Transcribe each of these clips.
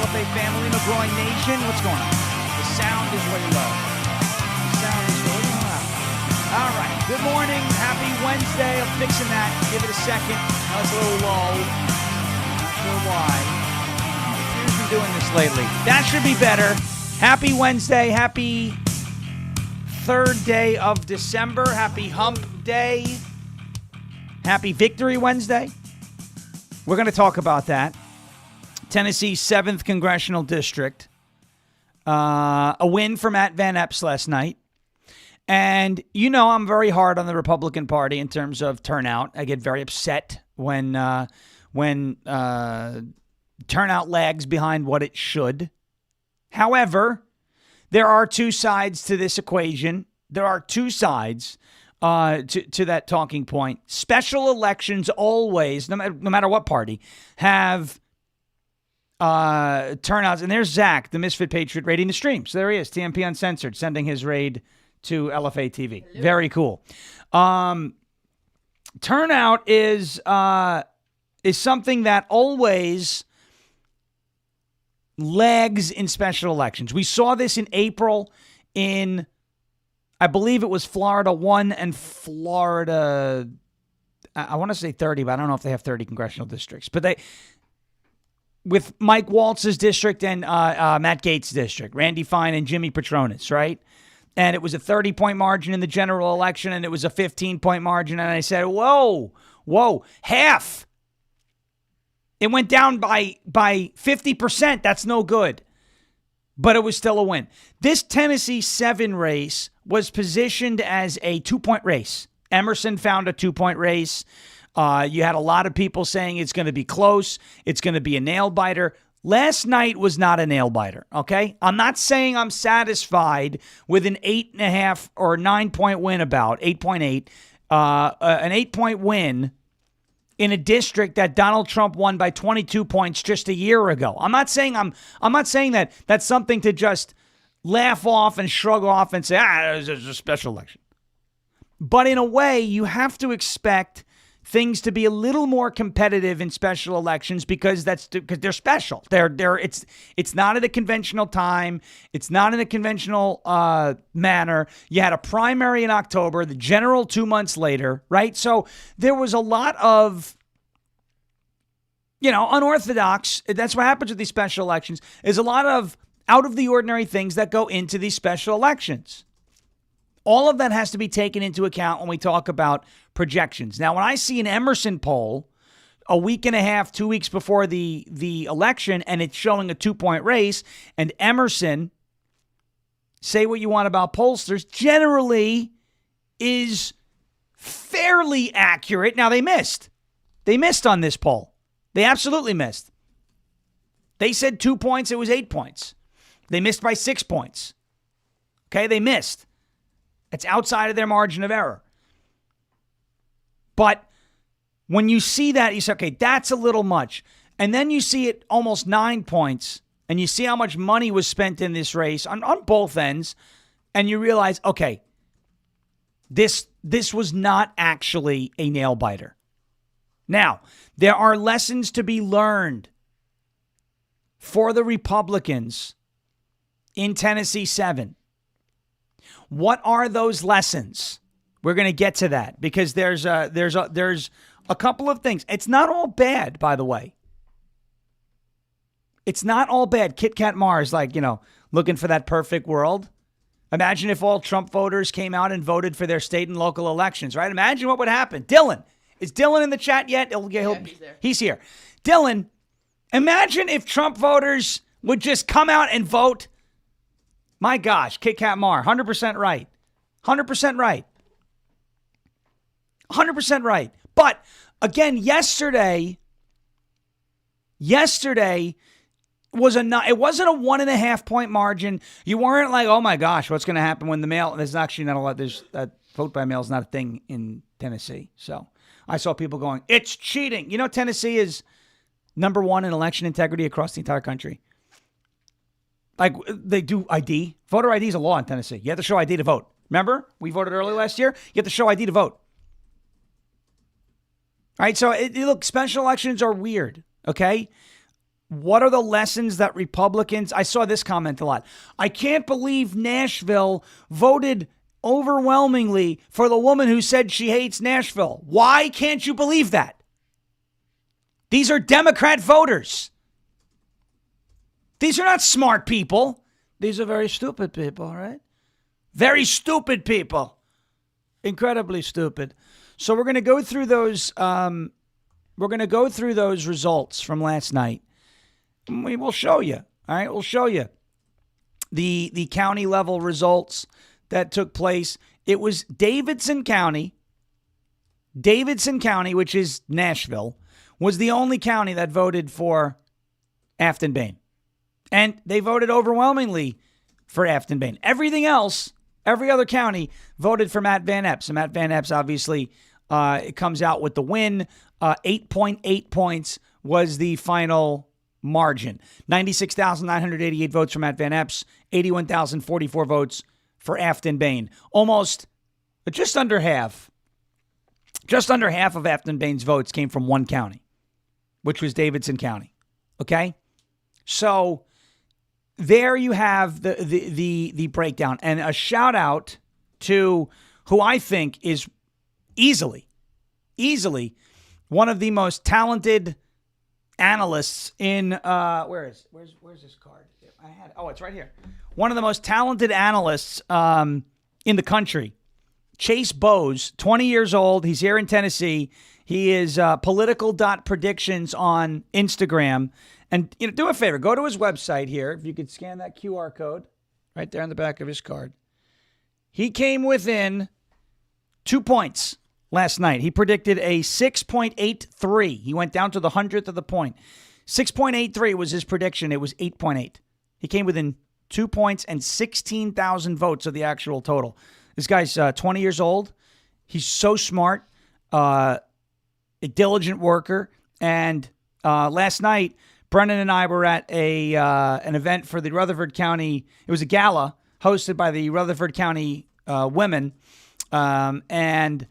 LFA family, McGroin Nation. What's going on? The sound is way low. All right. Good morning. Happy Wednesday. I'm fixing that. Give it a second. That was a little low. Not sure why. Who's been doing this lately? That should be better. Happy Wednesday. Happy third day of December. Happy Hump Day. Happy Victory Wednesday. We're going to talk about that. Tennessee's 7th Congressional District. A win for Matt Van Epps last night. And you know I'm very hard on the Republican Party in terms of turnout. I get very upset when turnout lags behind what it should. However, there are two sides to this equation. There are two sides to that talking point. Special elections always, no matter what party, have turnouts. And there's Zach, the Misfit Patriot, raiding the stream. So there he is, TMP Uncensored, sending his raid to LFA TV. Hello. Very cool. Turnout is something that always lags in special elections. We saw this in April in, I believe it was Florida 1 and Florida, I want to say 30, but I don't know if they have 30 congressional districts. But with Mike Waltz's district and Matt Gaetz' district, Randy Fine and Jimmy Petronis, right? And it was a 30-point margin in the general election, and it was a 15-point margin. And I said, whoa, half. It went down by 50%. That's no good. But it was still a win. This Tennessee 7 race was positioned as a 2-point race. Emerson found a 2-point race. You had a lot of people saying it's going to be close. It's going to be a nail-biter. Last night was not a nail-biter, okay? I'm not saying I'm satisfied with an 8.5 or 9-point win about, 8.8, an 8-point win in a district that Donald Trump won by 22 points just a year ago. I'm not saying that that's something to just laugh off and shrug off and say, it's a special election. But in a way, you have to expect things to be a little more competitive in special elections because they're special. It's not at a conventional time. It's not in a conventional manner. You had a primary in October, the general 2 months later, right? So there was a lot of, unorthodox. That's what happens with these special elections. Is a lot of out of the ordinary things that go into these special elections. All of that has to be taken into account when we talk about projections. Now, when I see an Emerson poll a week and a half, 2 weeks before the election, and it's showing a 2-point race, and Emerson, say what you want about pollsters, generally is fairly accurate. Now, they missed. They missed on this poll. They absolutely missed. They said 2 points. It was 8 points. They missed by 6 points. Okay, they missed. It's outside of their margin of error. But when you see that, you say, okay, that's a little much. And then you see it almost 9 points, and you see how much money was spent in this race on both ends, and you realize, okay, this was not actually a nail-biter. Now, there are lessons to be learned for the Republicans in Tennessee 7. What are those lessons? We're going to get to that because there's a couple of things. It's not all bad, by the way. It's not all bad. Kit Kat Mars, looking for that perfect world. Imagine if all Trump voters came out and voted for their state and local elections, right? Imagine what would happen. Dylan. Is Dylan in the chat yet? He's there. He's here. Dylan, imagine if Trump voters would just come out and vote. My gosh, Kit Kat Mar, 100% right. 100% right. 100% right. But again, yesterday was it wasn't a 1.5 point margin. You weren't like, oh my gosh, what's going to happen when the mail? There's actually not a lot. There's vote by mail is not a thing in Tennessee. So I saw people going, it's cheating. Tennessee is number 1 in election integrity across the entire country. Like, they do ID. Voter ID is a law in Tennessee. You have to show ID to vote. Remember? We voted early last year. You have to show ID to vote. All right, so look, special elections are weird, okay? what are the lessons that Republicans, I saw this comment a lot. I can't believe Nashville voted overwhelmingly for the woman who said she hates Nashville. Why can't you believe that? These are Democrat voters. These are not smart people. These are very stupid people, right? Very stupid people. Incredibly stupid. So we're going to go through those. We're going to go through those results from last night. We will show you. All right, we'll show you the county level results that took place. It was Davidson County. Davidson County, which is Nashville, was the only county that voted for Aftyn Behn. And they voted overwhelmingly for Aftyn Behn. Everything else, every other county voted for Matt Van Epps. And Matt Van Epps, obviously, it comes out with the win. 8.8 points was the final margin. 96,988 votes for Matt Van Epps. 81,044 votes for Aftyn Behn. Almost, just under half. Just under half of Aftyn Behn's votes came from one county, which was Davidson County. Okay? So there you have the breakdown. And a shout out to who I think is easily one of the most talented analysts in where's this card? It's right here. One of the most talented analysts in the country. Chase Bowes, 20 years old. He's here in Tennessee. He is political.predictions on Instagram. And do a favor, go to his website here. If you could scan that QR code right there on the back of his card. He came within 2 points last night. He predicted a 6.83. He went down to the 100th of the point. 6.83 was his prediction. It was 8.8. He came within 2 points and 16,000 votes of the actual total. This guy's 20 years old. He's so smart, a diligent worker. And last night, Brennan and I were at an event for the Rutherford County. It was a gala hosted by the Rutherford County women. And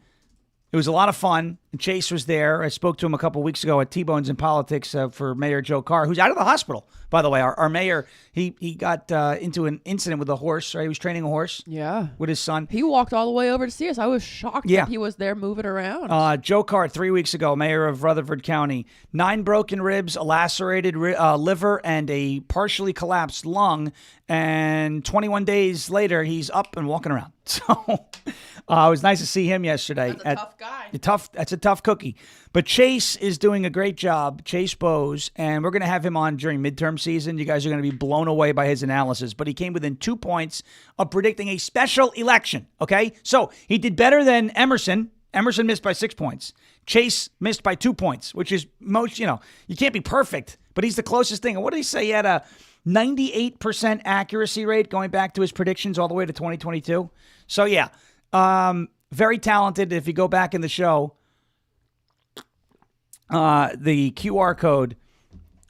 it was a lot of fun. And Chase was there. I spoke to him a couple weeks ago at T-Bones in Politics for Mayor Joe Carr, who's out of the hospital, by the way. Our mayor, he got into an incident with a horse, right? He was training a horse with his son. He walked all the way over to see us. I was shocked that he was there moving around. Joe Carr, 3 weeks ago, mayor of Rutherford County, 9 broken ribs, a lacerated liver, and a partially collapsed lung. And 21 days later, he's up and walking around. So it was nice to see him yesterday. That's a tough guy. That's a tough cookie. But Chase is doing a great job, Chase Bowes, and we're going to have him on during midterm season. You guys are going to be blown away by his analysis. But he came within 2 points of predicting a special election, okay? So he did better than Emerson. Emerson missed by 6 points. Chase missed by 2 points, which is most, you can't be perfect, but he's the closest thing. And what did he say? He had a 98% accuracy rate going back to his predictions all the way to 2022. So, yeah, very talented. If you go back in the show, the QR code,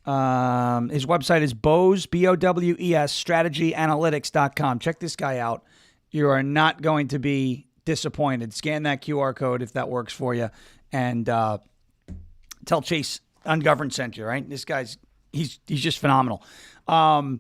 his website is Bowes, Bowes, strategyanalytics.com. Check this guy out. You are not going to be disappointed. Scan that QR code if that works for you. And tell Chase Ungoverned sent you, right? This guy's, he's just phenomenal. And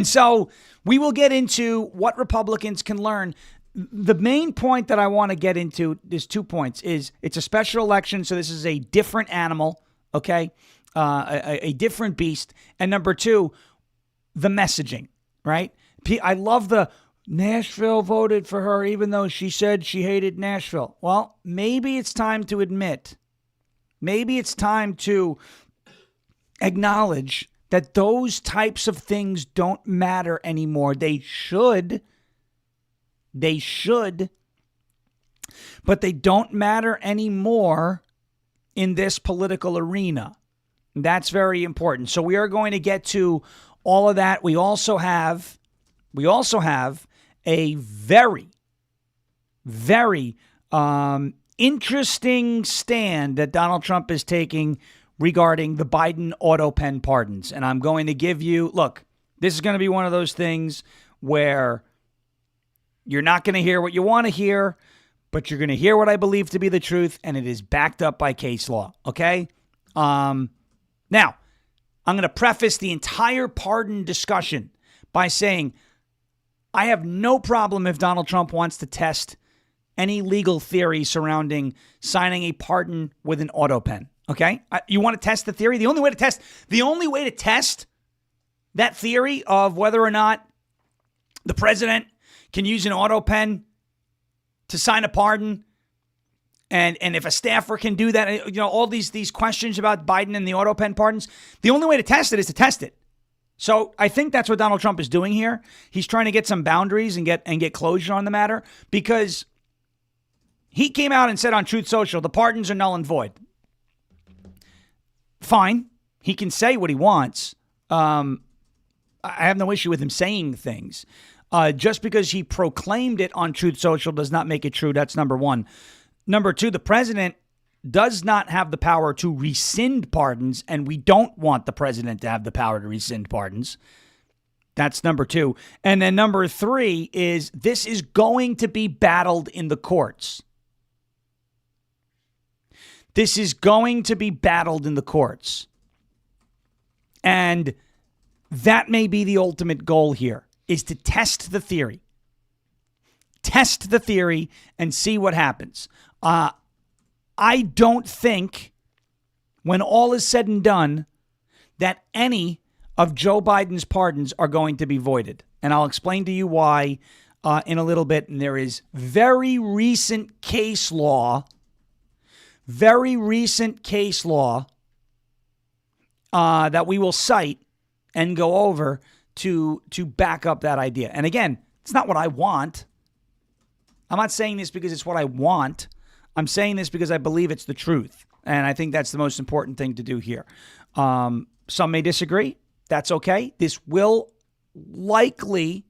so we will get into what Republicans can learn. The main point that I want to get into is 2 points. Is it's a special election, so this is a different animal, okay? A different beast. And number 2, the messaging, right? I love the Nashville voted for her even though she said she hated Nashville. Well, maybe it's time to admit, maybe it's time to acknowledge that those types of things don't matter anymore. They should, but they don't matter anymore in this political arena. That's very important. So we are going to get to all of that. We also have a very, very interesting stand that Donald Trump is taking regarding the Biden Autopen Pardons. And I'm going to give you, look, this is going to be one of those things where you're not going to hear what you want to hear, but you're going to hear what I believe to be the truth, and it is backed up by case law, okay? Now, I'm going to preface the entire pardon discussion by saying I have no problem if Donald Trump wants to test any legal theory surrounding signing a pardon with an auto pen. Okay? You want to test the theory? The only way to test that theory of whether or not the president can use an auto pen to sign a pardon, and if a staffer can do that, all these questions about Biden and the auto pen pardons, the only way to test it is to test it. So I think that's what Donald Trump is doing here. He's trying to get some boundaries and get closure on the matter, because he came out and said on Truth Social, the pardons are null and void. Fine. He can say what he wants. I have no issue with him saying things. Just because he proclaimed it on Truth Social does not make it true. That's number one. Number two, the president does not have the power to rescind pardons, and we don't want the president to have the power to rescind pardons. That's number two. And then number three is this is going to be battled in the courts. This is going to be battled in the courts. And that may be the ultimate goal here, is to test the theory. Test the theory and see what happens. I don't think, when all is said and done, that any of Joe Biden's pardons are going to be voided. And I'll explain to you why in a little bit. And there is very recent case law that we will cite and go over to back up that idea. And again, it's not what I want. I'm not saying this because it's what I want. I'm saying this because I believe it's the truth. And I think that's the most important thing to do here. Some may disagree. That's okay. This will likely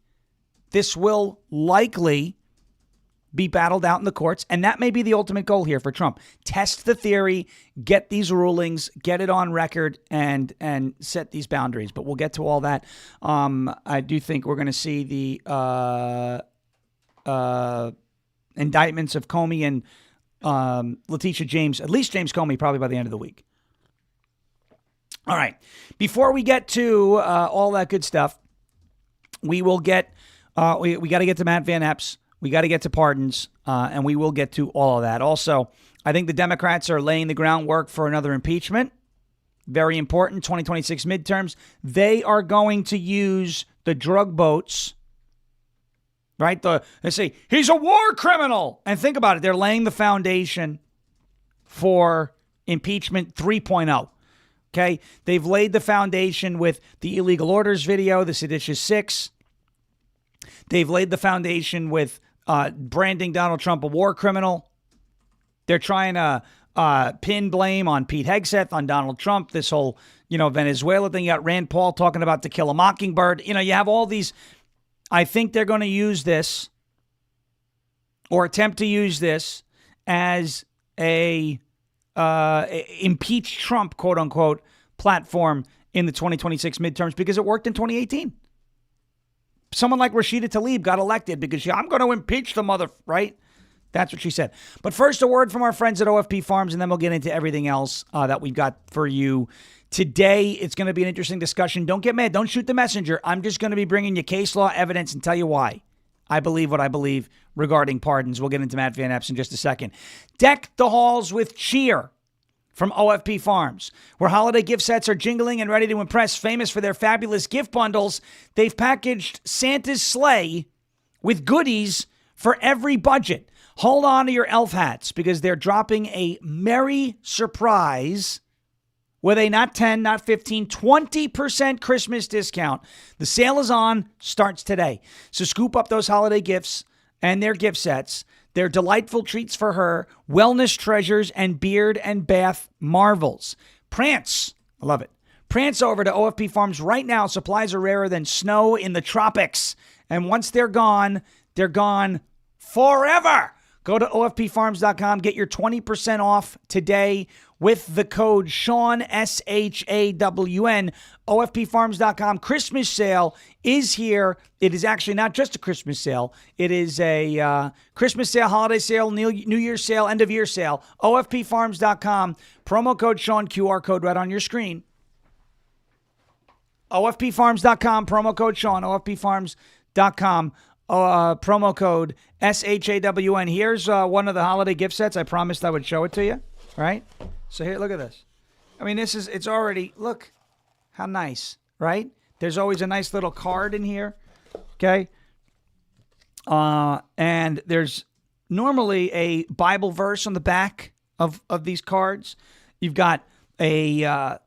be battled out in the courts. And that may be the ultimate goal here for Trump. Test the theory, get these rulings, get it on record, and set these boundaries. But we'll get to all that. I do think we're going to see the indictments of Comey and Letitia James, at least James Comey, probably by the end of the week. All right. Before we get to all that good stuff, we will get, we got to get to Matt Van Epps. We got to get to pardons, and we will get to all of that. Also, I think the Democrats are laying the groundwork for another impeachment. Very important, 2026 midterms. They are going to use the drug boats, right? They say, he's a war criminal. And think about it. They're laying the foundation for impeachment 3.0. Okay? They've laid the foundation with the illegal orders video, the seditious six. They've laid the foundation with branding Donald Trump a war criminal. They're trying to pin blame on Pete Hegseth, on Donald Trump, this whole, Venezuela thing. You got Rand Paul talking about To Kill a Mockingbird. You have all these. I think they're going to use this or attempt to use this as a impeach Trump, quote unquote, platform in the 2026 midterms because it worked in 2018. Someone like Rashida Tlaib got elected because I'm going to impeach the mother, right? That's what she said. But first, a word from our friends at OFP Farms, and then we'll get into everything else that we've got for you today. It's going to be an interesting discussion. Don't get mad. Don't shoot the messenger. I'm just going to be bringing you case law evidence and tell you why I believe what I believe regarding pardons. We'll get into Matt Van Epps in just a second. Deck the halls with cheer from OFP Farms, where holiday gift sets are jingling and ready to impress. Famous for their fabulous gift bundles, they've packaged Santa's sleigh with goodies for every budget. Hold on to your elf hats because they're dropping a merry surprise with a not 10, not 15, 20% Christmas discount. The sale is on, starts today. So scoop up those holiday gifts and their gift sets. They're delightful treats for her, wellness treasures, and beard and bath marvels. Prance. I love it. Prance over to OFP Farms right now. Supplies are rarer than snow in the tropics. And once they're gone forever. Go to OFPFarms.com. Get your 20% off today with the code Shawn, SHAWN. OFPFarms.com. Christmas sale is here. It is actually not just a Christmas sale. It is a Christmas sale, holiday sale, New Year's sale, end of year sale. OFPFarms.com. Promo code Shawn, QR code right on your screen. OFPfarms.com, promo code Sean, OFPfarms.com, promo code SHAWN. Here's one of the holiday gift sets. I promised I would show it to you, right? So here, look at this. I mean, it's already, look how nice, right? There's always a nice little card in here, okay? And there's normally a Bible verse on the back of these cards. You've got a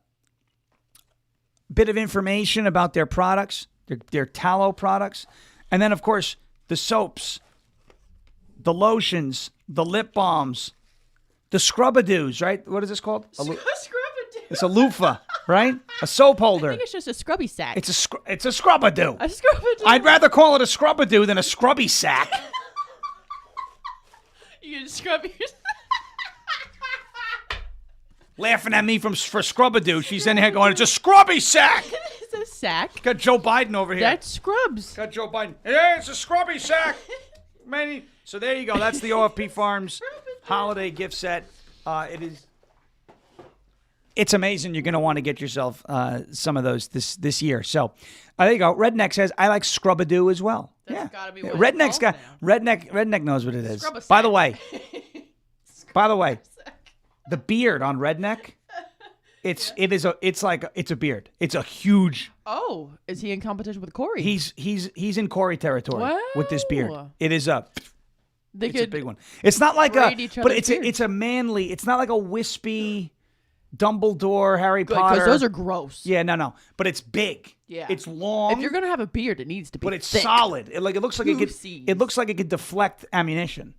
bit of information about their products, their tallow products. And then, of course, the soaps, the lotions, the lip balms, the scrub-a-doos, right? What is this called? Scrub-a-doo. It's a loofah, right? A soap holder. I think it's just a scrubby sack. It's a scrub-a-doo. A scrub-a-doo. I'd rather call it a scrub-a-doo than a scrubby sack. You can scrub your... Laughing at me for scrub-a-doo. She's in here going, it's a scrubby sack. It's a sack. Got Joe Biden over here. That scrubs. Got Joe Biden. Yeah, it's a scrubby sack. Man, so there you go. That's the OFP Farms holiday gift set. It's amazing. You're going to want to get yourself some of those this year. So there you go. Redneck says, I like scrub-a-doo as well. That's gotta be what Redneck's got now. Redneck knows what it is. By the way, the beard on Redneck, it's a beard. It's a huge. Oh, is he in competition with Corey? He's in Corey territory with this beard. It is a big one. It's not like it's a manly. It's not like a wispy Dumbledore, Harry Potter. Because those are gross. Yeah, no. But it's big. Yeah. It's long. If you're gonna have a beard, it needs to be But it's thick. solid. It looks like it looks like it could deflect ammunition.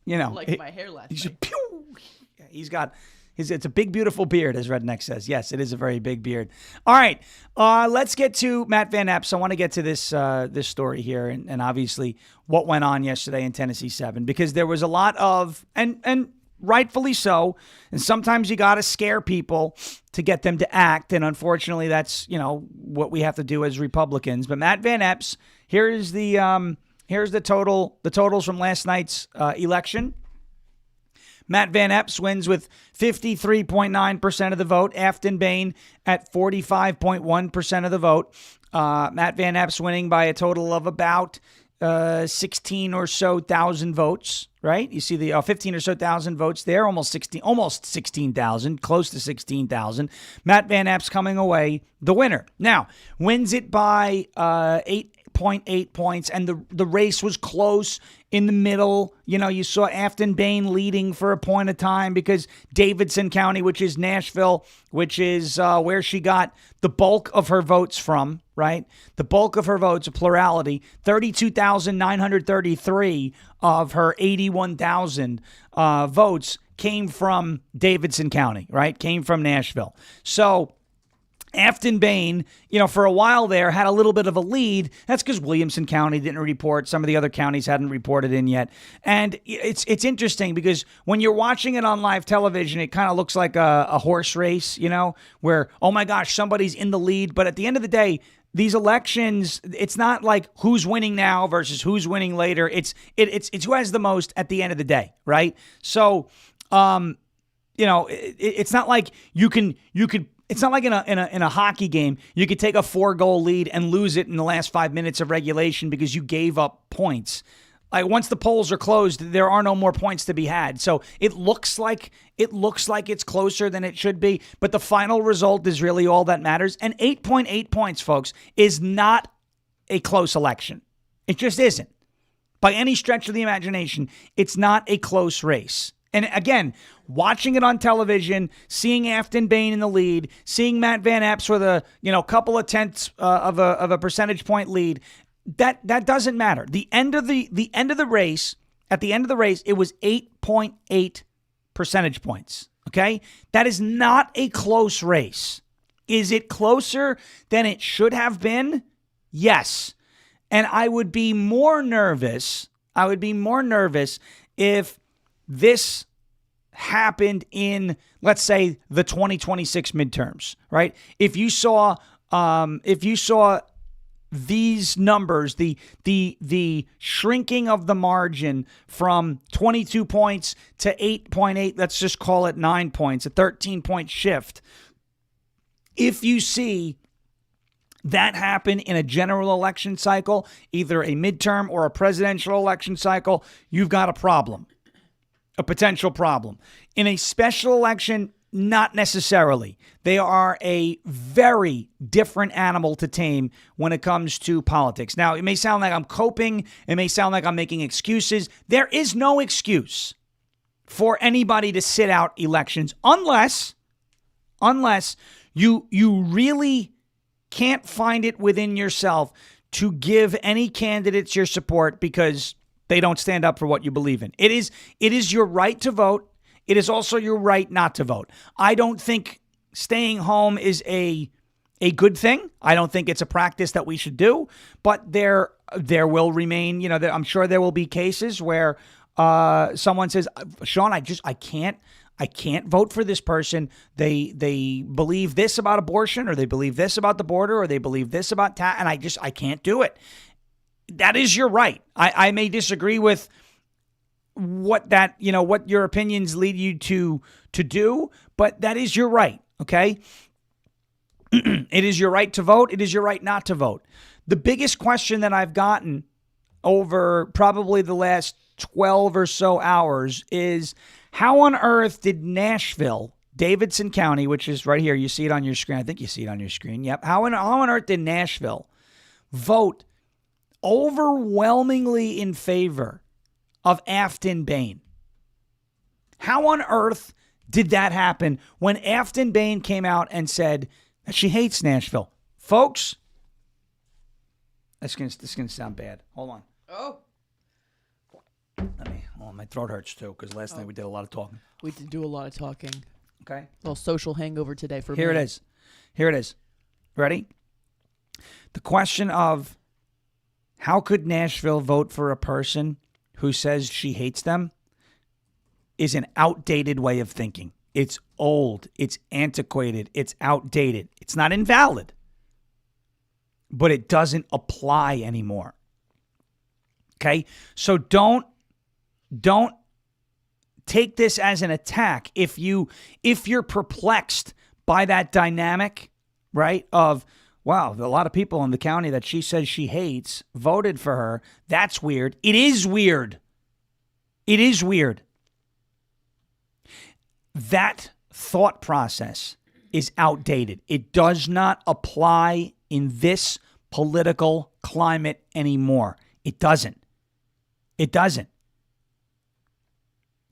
You know, like my hair last night. Pew! Yeah, he's got it's a big, beautiful beard, as Redneck says. Yes, it is a very big beard. All right, let's get to Matt Van Epps. I want to get to this story here, and obviously what went on yesterday in Tennessee 7, because there was a lot of and rightfully so. And sometimes you got to scare people to get them to act. And unfortunately, that's, what we have to do as Republicans. But Matt Van Epps, here's the totals from last night's election. Matt Van Epps wins with 53.9% of the vote. Aftyn Behn at 45.1% of the vote. Matt Van Epps winning by a total of about 16 or so thousand votes, right? You see the 15 or so thousand votes there, almost 16,000, close to 16,000. Matt Van Epps coming away the winner. Now, wins it by 8.8 points, and the race was close in the middle. You saw Aftyn Behn leading for a point of time because Davidson County, which is Nashville, which is where she got the bulk of her votes from, right? The bulk of her votes, a plurality, 32,933 of her 81,000 votes came from Davidson County, right? Came from Nashville. So Aftyn Behn, for a while there had a little bit of a lead. That's because Williamson County didn't report. Some of the other counties hadn't reported in yet. And it's interesting because when you're watching it on live television, it kind of looks like a horse race, where, oh my gosh, somebody's in the lead. But at the end of the day, these elections, it's not like who's winning now versus who's winning later. It's who has the most at the end of the day, right? So, it's not like you could. It's not like in a hockey game, you could take a 4-goal lead and lose it in the last 5 minutes of regulation because you gave up points. Like once the polls are closed, there are no more points to be had. So it looks like it's closer than it should be, but the final result is really all that matters. And 8.8 points, folks, is not a close election. It just isn't. By any stretch of the imagination, it's not a close race. And again, watching it on television, seeing Aftyn Behn in the lead, seeing Matt Van Epps with a couple of tenths of a percentage point lead, that doesn't matter. At the end of the race, it was 8.8 percentage points. Okay, that is not a close race. Is it closer than it should have been? Yes, and I would be more nervous. If this happened in, let's say, the 2026 midterms, right? If you saw these numbers, the shrinking of the margin from 22 points to 8.8, let's just call it 9 points, a 13-point shift. If you see that happen in a general election cycle, either a midterm or a presidential election cycle, you've got a problem, a potential problem. In a special election, not necessarily. They are a very different animal to tame when it comes to politics. Now, it may sound like I'm coping. It may sound like I'm making excuses. There is no excuse for anybody to sit out elections unless you really can't find it within yourself to give any candidates your support because they don't stand up for what you believe in. It is your right to vote. It is also your right not to vote. I don't think staying home is a good thing. I don't think it's a practice that we should do, but there will remain, I'm sure there will be cases where someone says, Sean, I can't vote for this person. They believe this about abortion, or they believe this about the border, or they believe this about and I can't do it. That is your right. I may disagree with what your opinions lead you to do, but that is your right. Okay. It is your right to vote. It is your right not to vote. The biggest question that I've gotten over probably the last 12 or so hours is, how on earth did Nashville, Davidson County, which is right here, you see it on your screen. I think you see it on your screen. Yep. How on earth did Nashville vote overwhelmingly in favor of Aftyn Behn? How on earth did that happen when Aftyn Behn came out and said that she hates Nashville? Folks, this is gonna sound bad. Hold on. Oh. My throat hurts too because last night we did a lot of talking. We did do a lot of talking. Okay. A little social hangover today for me. Here it is. Ready? The question of how could Nashville vote for a person who says she hates them is an outdated way of thinking. It's old. It's antiquated. It's outdated. It's not invalid, but it doesn't apply anymore. Okay? So don't take this as an attack. If you're perplexed by that dynamic, right, of, wow, a lot of people in the county that she says she hates voted for her, that's weird. It is weird. It is weird. That thought process is outdated. It does not apply in this political climate anymore. It doesn't. It doesn't.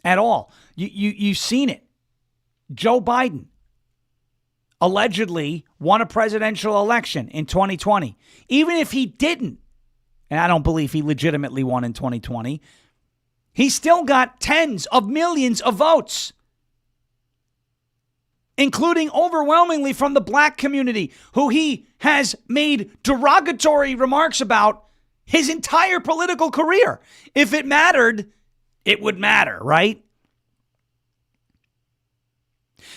At all. You've seen it. Joe Biden allegedly won a presidential election in 2020. Even if he didn't, and I don't believe he legitimately won in 2020, he still got tens of millions of votes, including overwhelmingly from the black community, who he has made derogatory remarks about his entire political career. If it mattered, it would matter, right?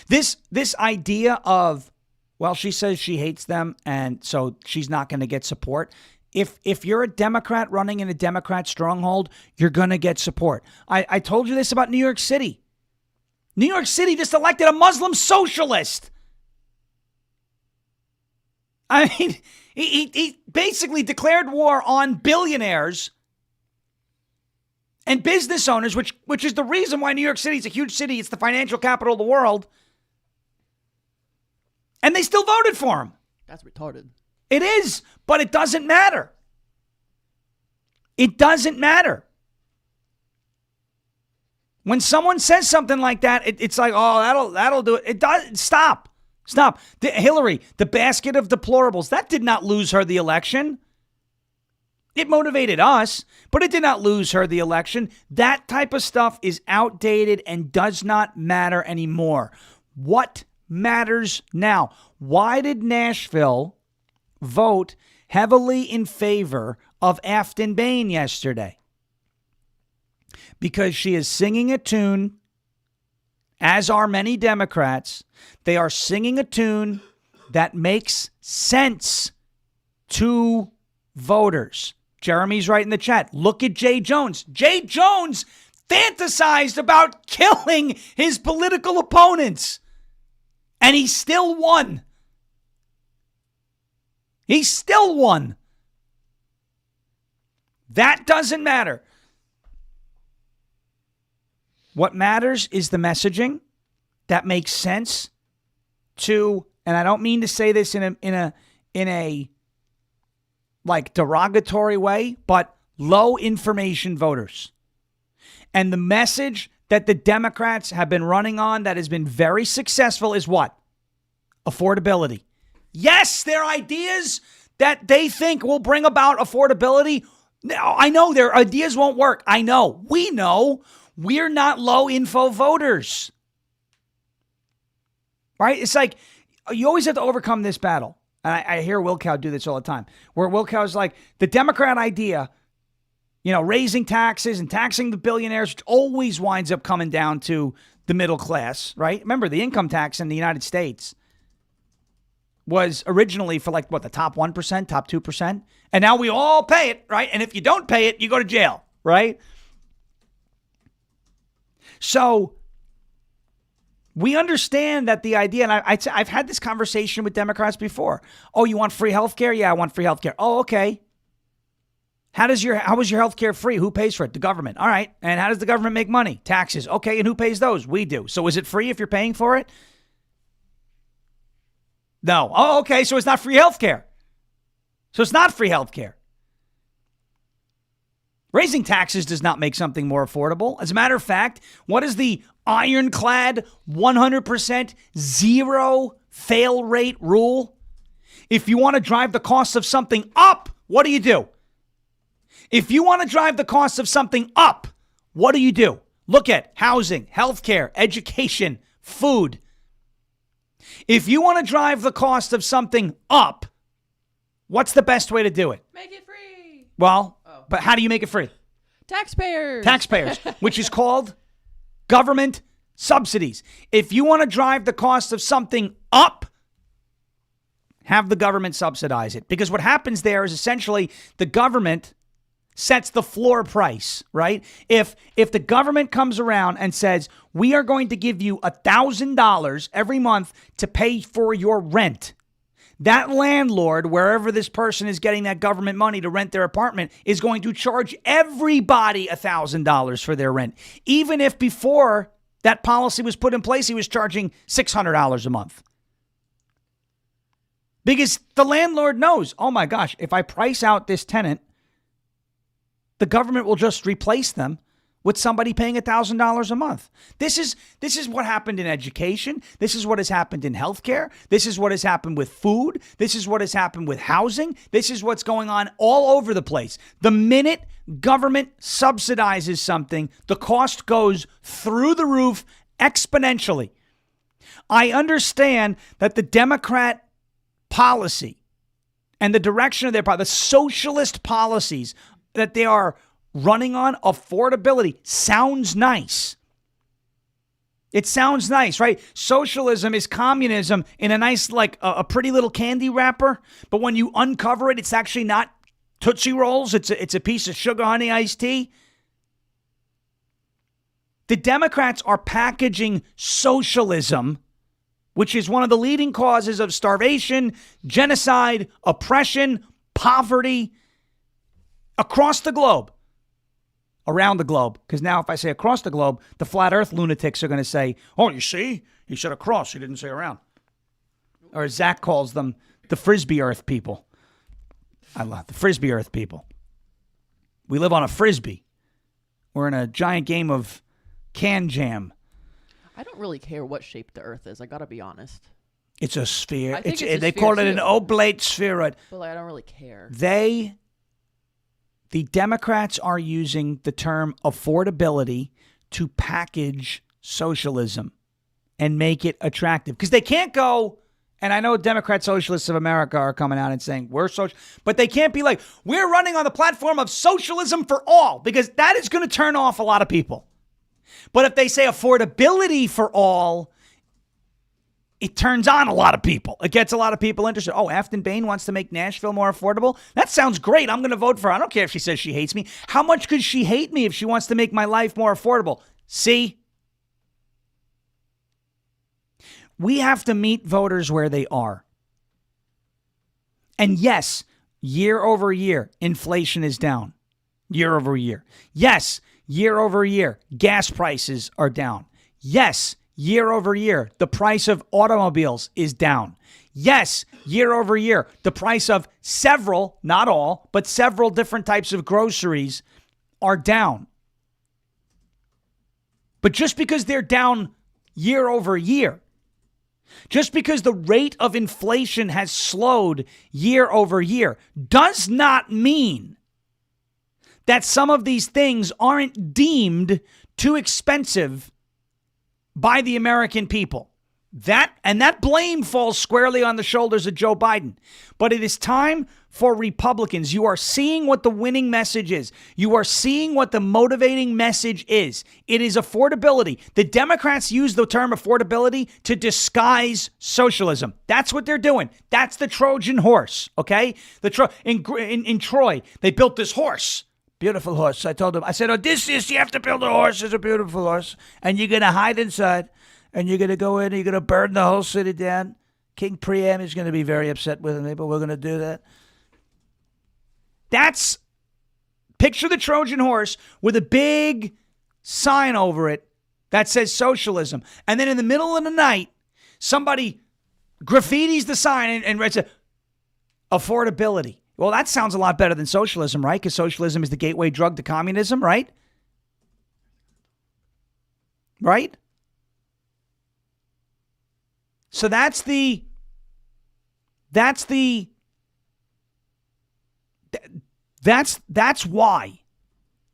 This idea of, well, she says she hates them, and so she's not going to get support. If you're a Democrat running in a Democrat stronghold, you're going to get support. I told you this about New York City. New York City just elected a Muslim socialist. I mean, he basically declared war on billionaires and business owners, which is the reason why New York City is a huge city. It's the financial capital of the world. And they still voted for him. That's retarded. It is, but it doesn't matter. It doesn't matter. When someone says something like that, it's like, oh, that'll do it. It does. Stop. Hillary, the basket of deplorables, that did not lose her the election. It motivated us, but it did not lose her the election. That type of stuff is outdated and does not matter anymore. What matters now? Why did Nashville vote heavily in favor of Aftyn Behn yesterday? Because she is singing a tune, as are many Democrats. They are singing a tune that makes sense to voters. Jeremy's right in the chat. Look at Jay Jones. Jay Jones fantasized about killing his political opponents, and he still won. He still won. That doesn't matter. What matters is the messaging that makes sense to, and I don't mean to say this in a like derogatory way, but low information voters. And the message that the Democrats have been running on that has been very successful is what? Affordability. Yes, their ideas that they think will bring about affordability. Now, I know their ideas won't work. I know. We know. We're not low info voters. Right? It's like you always have to overcome this battle. And I hear Wilkow do this all the time, where Wilkow's like, the Democrat idea, raising taxes and taxing the billionaires, which always winds up coming down to the middle class, right? Remember, the income tax in the United States was originally for the top 1%, top 2%. And now we all pay it, right? And if you don't pay it, you go to jail, right? So we understand that the idea, and I've had this conversation with Democrats before. Oh, you want free health care? Yeah, I want free health care. Oh, okay. How is your health care free? Who pays for it? The government. All right. And how does the government make money? Taxes. Okay. And who pays those? We do. So is it free if you're paying for it? No. Oh, okay. So it's not free health care. So it's not free health care. Raising taxes does not make something more affordable. As a matter of fact, what is the ironclad 100% zero fail rate rule? If you want to drive the cost of something up, what do? If you want to drive the cost of something up, what do? Look at housing, healthcare, education, food. If you want to drive the cost of something up, what's the best way to do it? Make it free. Well, but how do you make it free? Taxpayers, which is called government subsidies. If you want to drive the cost of something up, have the government subsidize it. Because what happens there is essentially the government sets the floor price, right? If the government comes around and says, we are going to give you $1,000 every month to pay for your rent, that landlord, wherever this person is getting that government money to rent their apartment, is going to charge everybody $1,000 for their rent. Even if before that policy was put in place, he was charging $600 a month. Because the landlord knows, oh my gosh, if I price out this tenant, the government will just replace them with somebody paying $1,000 a month. This is what happened in education. This is what has happened in healthcare. This is what has happened with food. This is what has happened with housing. This is what's going on all over the place. The minute government subsidizes something, the cost goes through the roof exponentially. I understand that the Democrat policy and the direction of their policy, the socialist policies that they are running on, affordability, sounds nice. It sounds nice, right? Socialism is communism in a nice, a pretty little candy wrapper. But when you uncover it, it's actually not Tootsie Rolls. It's a piece of sugar honey iced tea. The Democrats are packaging socialism, which is one of the leading causes of starvation, genocide, oppression, poverty across the globe. Around the globe. Because now if I say across the globe, the flat earth lunatics are going to say, oh, you see? He said across. He didn't say around. Or as Zach calls them, the Frisbee earth people. I love the Frisbee earth people. We live on a Frisbee. We're in a giant game of can jam. I don't really care what shape the earth is. I got to be honest. It's a sphere. I think They call it an oblate spheroid. But I don't really care. The Democrats are using the term affordability to package socialism and make it attractive. Because they can't go, and I know Democrat Socialists of America are coming out and saying, we're social, but they can't be like, we're running on the platform of socialism for all, because that is going to turn off a lot of people. But if they say affordability for all, it turns on a lot of people. It gets a lot of people interested. Oh, Aftyn Behn wants to make Nashville more affordable? That sounds great. I'm going to vote for her. I don't care if she says she hates me. How much could she hate me if she wants to make my life more affordable? See? We have to meet voters where they are. And yes, year over year, inflation is down. Year over year. Yes, year over year, gas prices are down. Yes, year over year, the price of automobiles is down. Yes, year over year, the price of several, not all, but several different types of groceries are down. But just because they're down year over year, just because the rate of inflation has slowed year over year, does not mean that some of these things aren't deemed too expensive by the American people. That blame falls squarely on the shoulders of Joe Biden. But it is time for Republicans. You are seeing what the winning message is. You are seeing what the motivating message is. It is affordability. The Democrats use the term affordability to disguise socialism. That's what they're doing. That's the Trojan horse, okay? In Troy, they built this horse. Beautiful horse. I told them, I said, Odysseus, you have to build a horse. It's a beautiful horse. And you're going to hide inside. And you're going to go in and you're going to burn the whole city down. King Priam is going to be very upset with me, but we're going to do that. Picture the Trojan horse with a big sign over it that says socialism. And then in the middle of the night, somebody graffitis the sign and writes affordability. Well, that sounds a lot better than socialism, right? Because socialism is the gateway drug to communism, right? Right? So that's why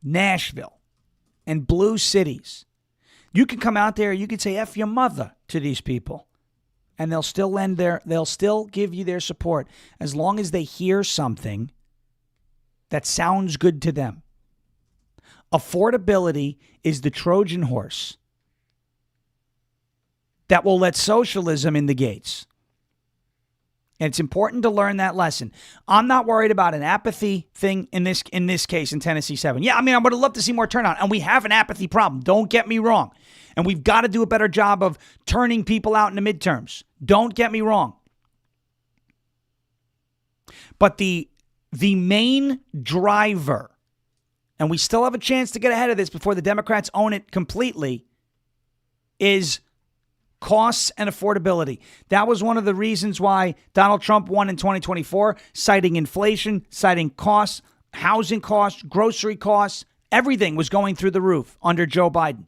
Nashville and blue cities, you can come out there, you can say F your mother to these people, and they'll still give you their support as long as they hear something that sounds good to them. Affordability is the Trojan horse that will let socialism in the gates. And it's important to learn that lesson. I'm not worried about an apathy thing in this case in Tennessee 7. Yeah, I mean, I would have loved to see more turnout, and we have an apathy problem. Don't get me wrong. And we've got to do a better job of turning people out in the midterms. Don't get me wrong. But the main driver, and we still have a chance to get ahead of this before the Democrats own it completely, is costs and affordability. That was one of the reasons why Donald Trump won in 2024, citing inflation, citing costs, housing costs, grocery costs. Everything was going through the roof under Joe Biden.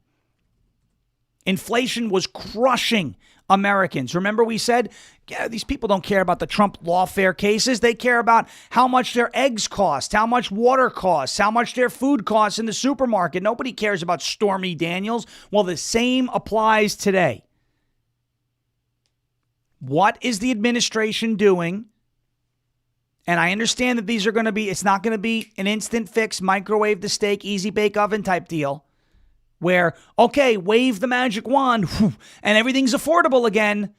Inflation was crushing Americans. Remember we said, yeah, these people don't care about the Trump lawfare cases. They care about how much their eggs cost, how much water costs, how much their food costs in the supermarket. Nobody cares about Stormy Daniels. Well, the same applies today. What is the administration doing? And I understand that these are going to be, it's not going to be an instant fix, microwave the steak, easy bake oven type deal where, okay, wave the magic wand and everything's affordable again.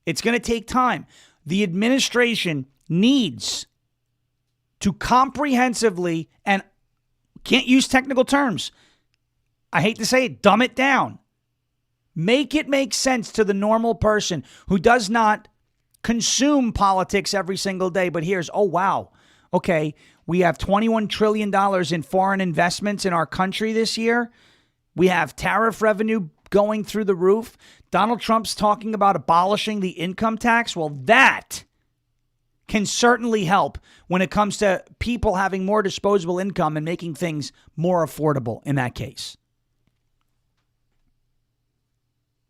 It's going to take time. The administration needs to comprehensively, and can't use technical terms, I hate to say it, dumb it down. Make it make sense to the normal person who does not consume politics every single day, but hears, oh, wow, okay, we have $21 trillion in foreign investments in our country this year. We have tariff revenue going through the roof. Donald Trump's talking about abolishing the income tax. Well, that can certainly help when it comes to people having more disposable income and making things more affordable in that case.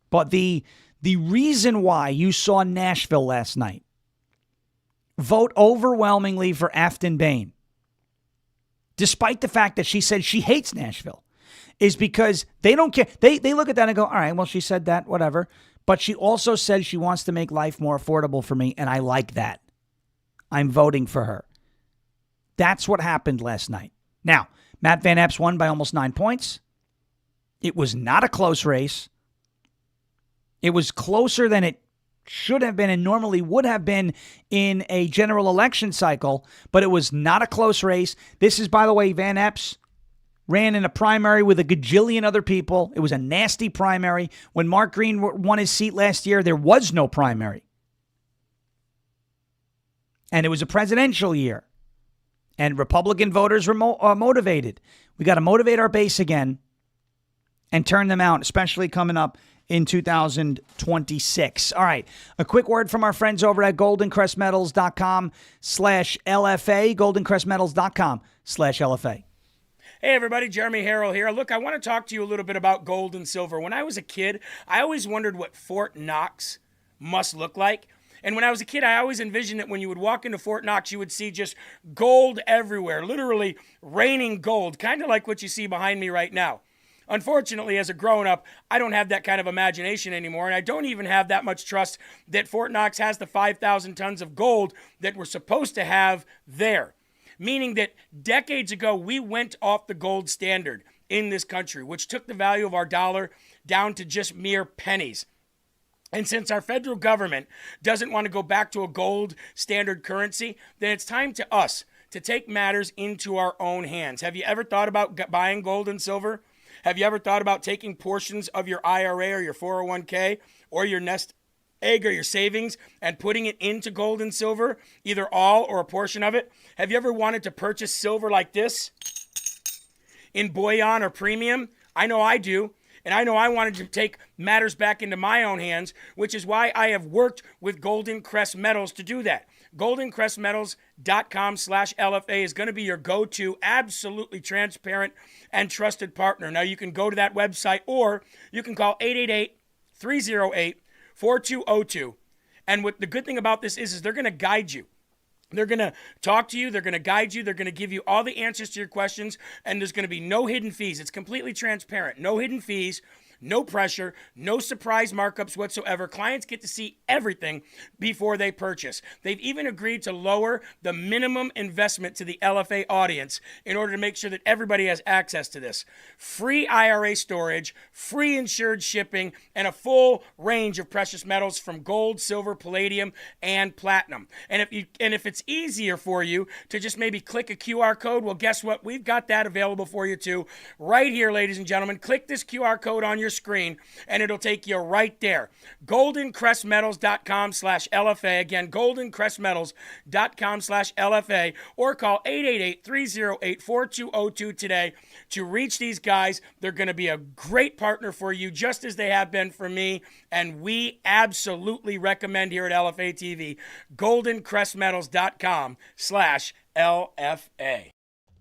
But the reason why you saw Nashville last night vote overwhelmingly for Aftyn Behn, despite the fact that she said she hates Nashville, is because they don't care. They look at that and go, all right, well, she said that, whatever. But she also said she wants to make life more affordable for me, and I like that. I'm voting for her. That's what happened last night. Now, Matt Van Epps won by almost 9 points. It was not a close race. It was closer than it should have been and normally would have been in a general election cycle, but it was not a close race. This is, by the way, Van Epps ran in a primary with a gajillion other people. It was a nasty primary. When Mark Green won his seat last year, there was no primary. And it was a presidential year. And Republican voters were motivated. We got to motivate our base again and turn them out, especially coming up in 2026. All right. A quick word from our friends over at goldencrestmetals.com/LFA. goldencrestmetals.com/LFA. Hey everybody, Jeremy Harrell here. Look, I want to talk to you a little bit about gold and silver. When I was a kid, I always wondered what Fort Knox must look like. And when I was a kid, I always envisioned that when you would walk into Fort Knox, you would see just gold everywhere, literally raining gold, kind of like what you see behind me right now. Unfortunately, as a grown-up, I don't have that kind of imagination anymore, and I don't even have that much trust that Fort Knox has the 5,000 tons of gold that we're supposed to have there. Meaning that decades ago, we went off the gold standard in this country, which took the value of our dollar down to just mere pennies. And since our federal government doesn't want to go back to a gold standard currency, then it's time to us to take matters into our own hands. Have you ever thought about buying gold and silver? Have you ever thought about taking portions of your IRA or your 401k or your nest egg or your savings and putting it into gold and silver, either all or a portion of it? Have you ever wanted to purchase silver like this in bullion or premium? I know I do. And I know I wanted to take matters back into my own hands, which is why I have worked with Golden Crest Metals to do that. GoldenCrestMetals.com/LFA is going to be your go-to, absolutely transparent and trusted partner. Now, you can go to that website or you can call 888-308-4202. And what the good thing about this is they're going to guide you. They're going to talk to you. They're going to guide you. They're going to give you all the answers to your questions. And there's going to be no hidden fees. It's completely transparent. No hidden fees. No pressure, no surprise markups whatsoever. Clients get to see everything before they purchase. They've even agreed to lower the minimum investment to the LFA audience in order to make sure that everybody has access to this. Free IRA storage, free insured shipping, and a full range of precious metals from gold, silver, palladium, and platinum. And if it's easier for you to just maybe click a QR code, well, guess what? We've got that available for you too. Right here, ladies and gentlemen. Click this QR code on your screen and it'll take you right there. GoldenCrestMetals.com/LFA. Again, GoldenCrestMetals.com/LFA, or call 888-308-4202 today to reach these guys. They're going to be a great partner for you, just as they have been for me, and we absolutely recommend here at LFA TV, GoldenCrestMetals.com/LFA.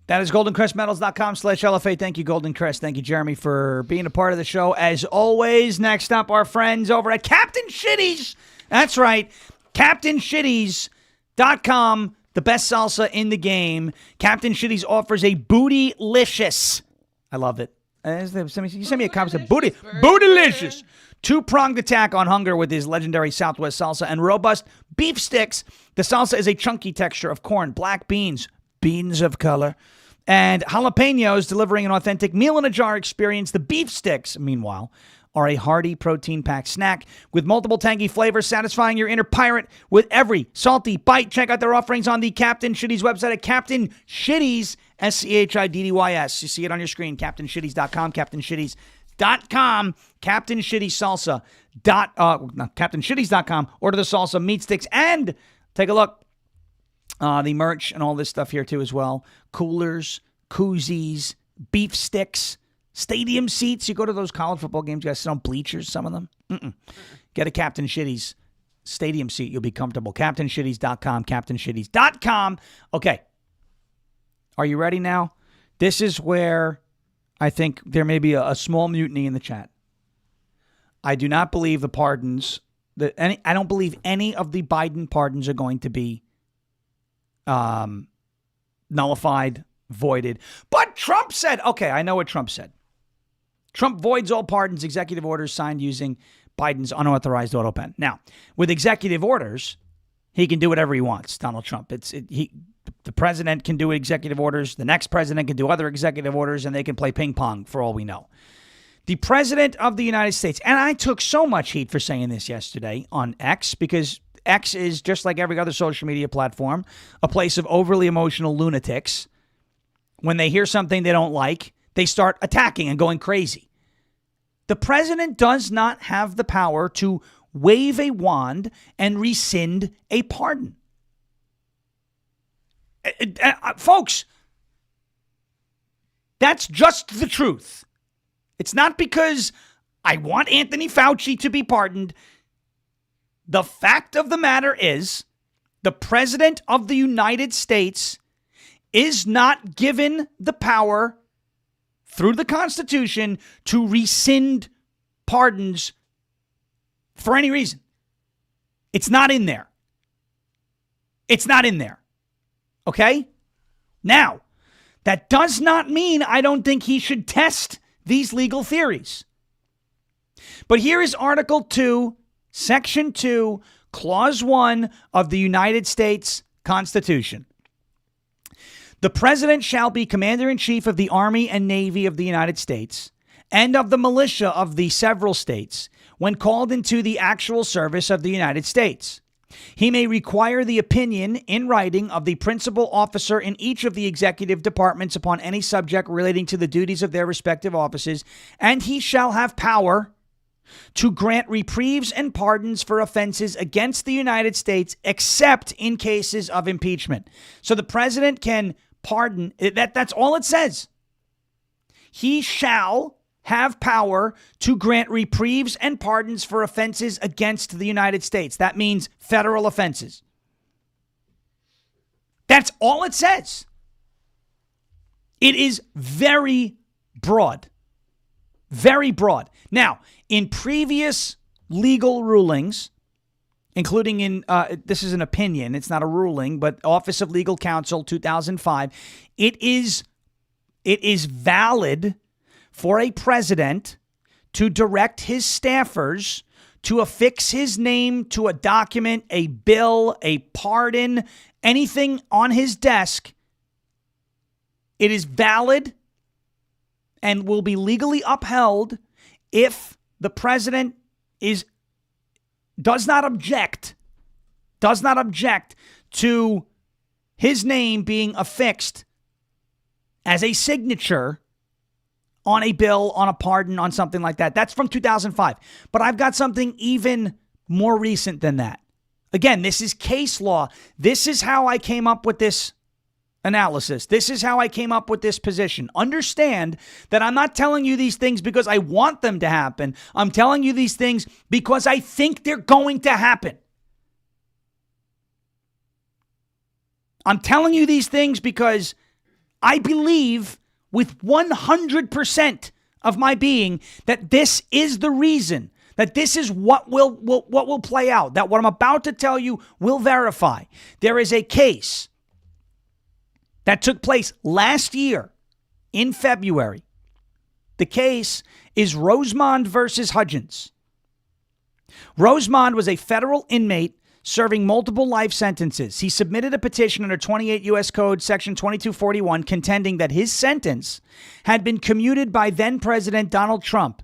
That is goldencrestmetals.com/LFA. Thank you, Golden Crest. Thank you, Jeremy, for being a part of the show. As always, next up, our friends over at Captain Shitties. That's right, CaptainShitties.com, the best salsa in the game. Captain Shitties offers a bootylicious. I love it. You send me a comment that bootylicious. Two-pronged attack on hunger with his legendary Southwest salsa and robust beef sticks. The salsa is a chunky texture of corn, black beans of color, and jalapenos, delivering an authentic meal-in-a-jar experience. The beef sticks, meanwhile, are a hearty protein-packed snack with multiple tangy flavors, satisfying your inner pirate with every salty bite. Check out their offerings on the Captain Shitties website at Captain Shitties, SCHIDDYS. You see it on your screen, CaptainShitties.com, CaptainShitties.com, Captain Shitties Salsa. CaptainShitties.com. Order the salsa, meat sticks, and take a look. The merch and all this stuff here too as well. Coolers, koozies, beef sticks, stadium seats. You go to those college football games, you guys sit on bleachers, some of them. Get a Captain Shitties stadium seat. You'll be comfortable. CaptainShitties.com, CaptainShitties.com. Okay. Are you ready now? This is where I think there may be a small mutiny in the chat. I do not believe the pardons, I don't believe any of the Biden pardons are going to be nullified, voided. But Trump said, okay, I know what Trump said. Trump voids all pardons, executive orders signed using Biden's unauthorized auto pen. Now, with executive orders, he can do whatever he wants, Donald Trump. The president can do executive orders. The next president can do other executive orders, and they can play ping pong for all we know. The president of the United States, and I took so much heat for saying this yesterday on X, because X is, just like every other social media platform, a place of overly emotional lunatics. When they hear something they don't like, they start attacking and going crazy. The president does not have the power to wave a wand and rescind a pardon. Folks, that's just the truth. It's not because I want Anthony Fauci to be pardoned. The fact of the matter is, the President of the United States is not given the power through the Constitution to rescind pardons for any reason. It's not in there. It's not in there. Okay? Now, that does not mean I don't think he should test these legal theories. But here is Article 2, Section 2, Clause 1 of the United States Constitution. The President shall be Commander-in-Chief of the Army and Navy of the United States and of the militia of the several states when called into the actual service of the United States. He may require the opinion in writing of the principal officer in each of the executive departments upon any subject relating to the duties of their respective offices, and he shall have power to grant reprieves and pardons for offenses against the United States, except in cases of impeachment. So the president can pardon. That's all it says. He shall have power to grant reprieves and pardons for offenses against the United States. That means federal offenses. That's all it says. It is very broad. Very broad. Now, in previous legal rulings, including in, this is an opinion, it's not a ruling, but Office of Legal Counsel 2005, it is valid for a president to direct his staffers to affix his name to a document, a bill, a pardon, anything on his desk. It is valid and will be legally upheld if the president does not object to his name being affixed as a signature on a bill, on a pardon, on something like that. That's from 2005. But I've got something even more recent than that. Again, this is case law. This is how I came up with this analysis. This is how I came up with this position. Understand that I'm not telling you these things because I want them to happen. I'm telling you these things because I think they're going to happen. I'm telling you these things because I believe with 100% of my being that this is the reason, that this is what will play out, that what I'm about to tell you will verify. There is a case that took place last year in February. The case is Rosemond versus Hudgens. Rosemond was a federal inmate serving multiple life sentences. He submitted a petition under 28 U.S. Code Section 2241 contending that his sentence had been commuted by then-President Donald Trump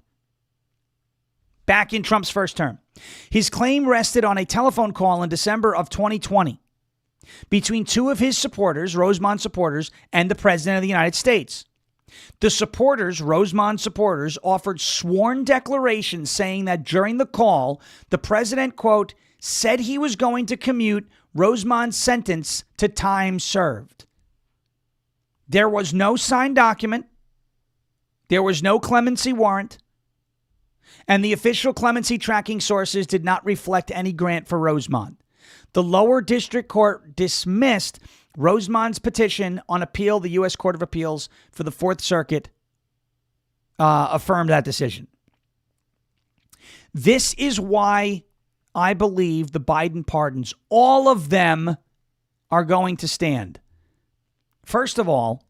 back in Trump's first term. His claim rested on a telephone call in December of 2020 between two of his supporters, Rosemond supporters, and the President of the United States. The supporters, Rosemond supporters, offered sworn declarations saying that during the call, the President, quote, said he was going to commute Rosemond's sentence to time served. There was no signed document. There was no clemency warrant. And the official clemency tracking sources did not reflect any grant for Rosemond. The lower district court dismissed Rosemond's petition on appeal. The U.S. Court of Appeals for the Fourth Circuit affirmed that decision. This is why I believe the Biden pardons, all of them, are going to stand. First of all,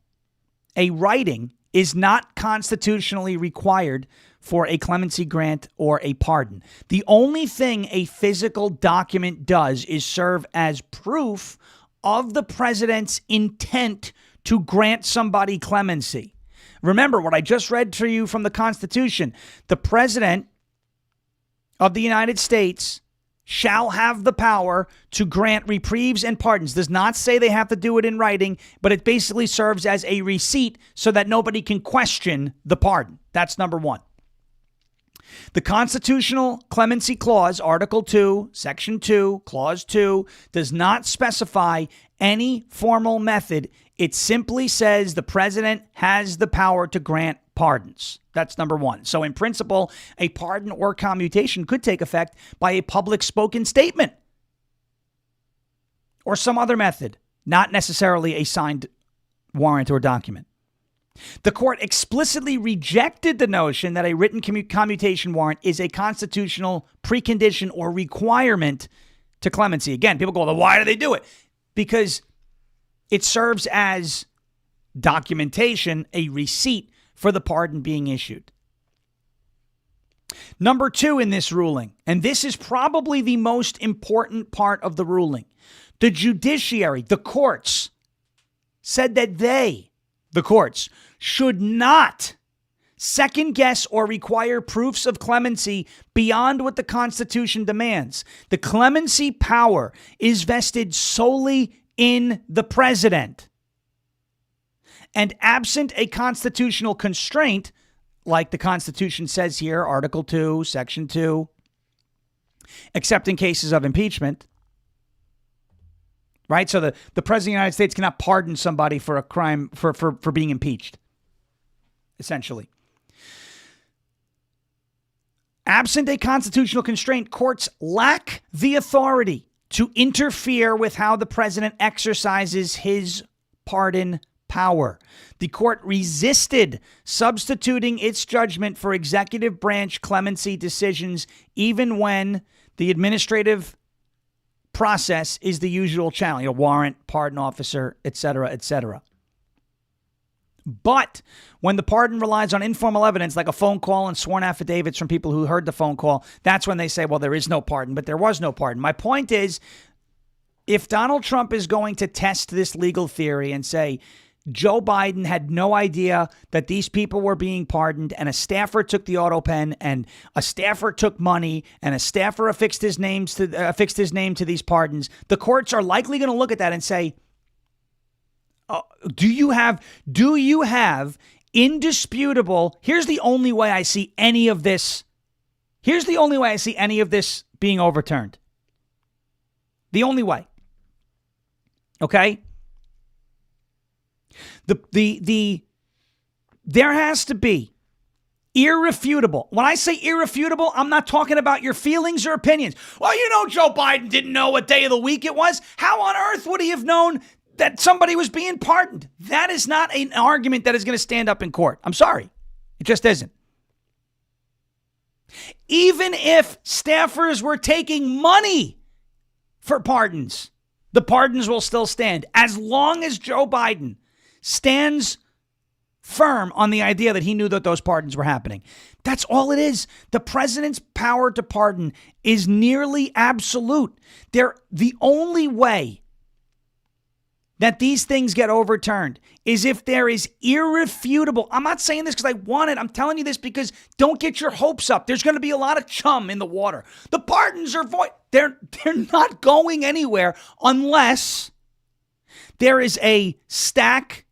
a writing is not constitutionally required for a clemency grant or a pardon. The only thing a physical document does is serve as proof of the president's intent to grant somebody clemency. Remember what I just read to you from the Constitution. The president of the United States shall have the power to grant reprieves and pardons. Does not say they have to do it in writing, but it basically serves as a receipt so that nobody can question the pardon. That's number one. The Constitutional Clemency Clause, Article 2, Section 2, Clause 2, does not specify any formal method. It simply says the president has the power to grant pardons. That's number one. So in principle, a pardon or commutation could take effect by a public spoken statement or some other method, not necessarily a signed warrant or document. The court explicitly rejected the notion that a written commutation warrant is a constitutional precondition or requirement to clemency. Again, people go, well, why do they do it? Because it serves as documentation, a receipt for the pardon being issued. Number two in this ruling, and this is probably the most important part of the ruling, the judiciary, the courts, said that the courts, should not second guess or require proofs of clemency beyond what the Constitution demands. The clemency power is vested solely in the president. And absent a constitutional constraint, like the Constitution says here, Article 2, Section 2, except in cases of impeachment, right? So the President of the United States cannot pardon somebody for a crime, for being impeached, essentially. Absent a constitutional constraint, courts lack the authority to interfere with how the president exercises his pardon power. The court resisted substituting its judgment for executive branch clemency decisions, even when the administrative process is the usual channel, warrant, pardon officer, etc., etc. But when the pardon relies on informal evidence like a phone call and sworn affidavits from people who heard the phone call, that's when they say, well, there is no pardon, but there was no pardon. My point is, if Donald Trump is going to test this legal theory and say Joe Biden had no idea that these people were being pardoned, and a staffer took the auto pen, and a staffer took money, and a staffer affixed his name to these pardons, the courts are likely going to look at that and say, do you have indisputable? Here's the only way I see any of this. Here's the only way I see any of this being overturned. The only way. Okay? There has to be irrefutable. When I say irrefutable, I'm not talking about your feelings or opinions. Well, Joe Biden didn't know what day of the week it was. How on earth would he have known that somebody was being pardoned? That is not an argument that is going to stand up in court. I'm sorry. It just isn't. Even if staffers were taking money for pardons, the pardons will still stand as long as Joe Biden stands firm on the idea that he knew that those pardons were happening. That's all it is. The president's power to pardon is nearly absolute. The only way that these things get overturned is if there is irrefutable. I'm not saying this because I want it. I'm telling you this because don't get your hopes up. There's going to be a lot of chum in the water. The pardons are void. They're not going anywhere unless there is a stack